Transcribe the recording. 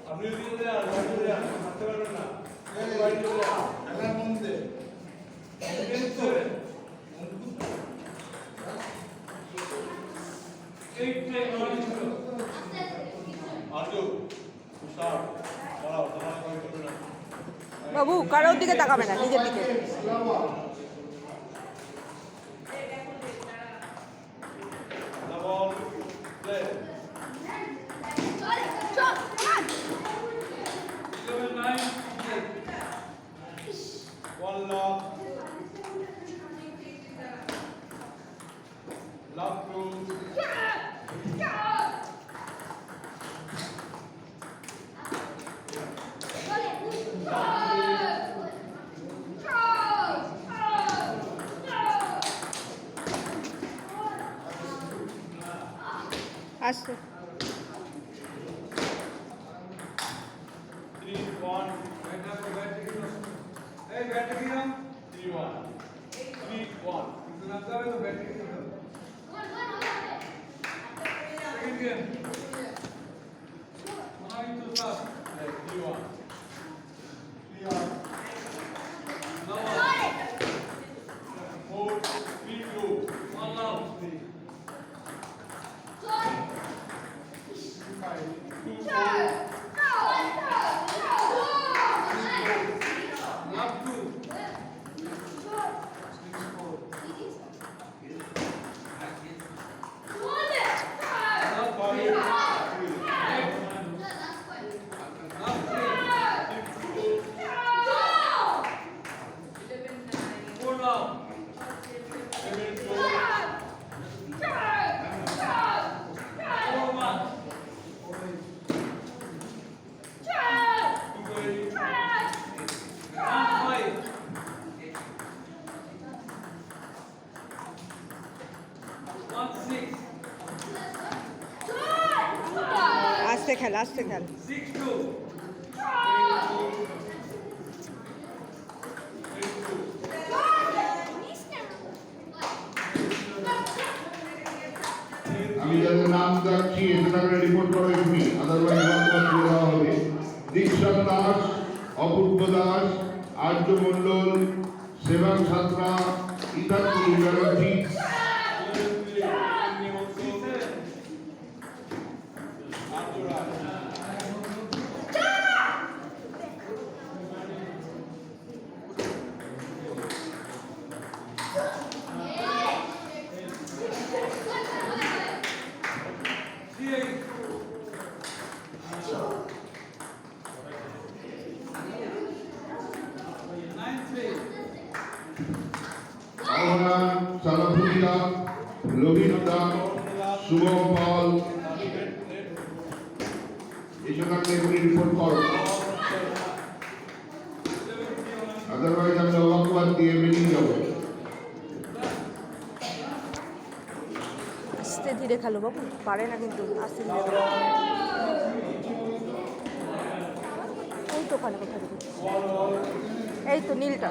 আপনি দিতে দেন বাইরে দেন হাঁটতে পারবেন না বাইরে দেন এলার মধ্যে এইটাই নয় আজু স্যার দাঁড়াও তোমার কই করবে না বাবু কারোর দিকে তাকাবে না, নিজের দিকে। Double play 11-9 one love two আসছে 3-1 এই ব্যাটে কি নাম 3-1 3-1 কিন্তু না যাবে তো ব্যাটে কি নাম সেকেন্ড গেম মহাবীর তো সাথ 3-1 3-1 4-3-2 one love 5-2-4 love 2 আসতে খেল, আসতে খেল। 6-2 আমি যাদের নাম যাচ্ছি এখানে রিপোর্ট করো এমনি, আদারওয়াইজ বক্তব্য দেওয়া হবে। দীক্ষান দাস, অপূর্ব দাস, আর্য মণ্ডল, সেবাং সাঁতরা, ইতাকুল ব্যানার্জি, আহ্বান সালাফুল্লাহ, লোহিত দাস, শুভম পাল, এসব এখনই রিপোর্ট করো, আদারওয়াইজ আমরা অবাকবাদ দিয়ে বেরিয়ে যাবো। আস্তে ধীরে খেলো বাবু, পারে না কিন্তু, আস্তে ধীরে খেলো। এই তো ওখানে কোথায়, এই তো নীলটা।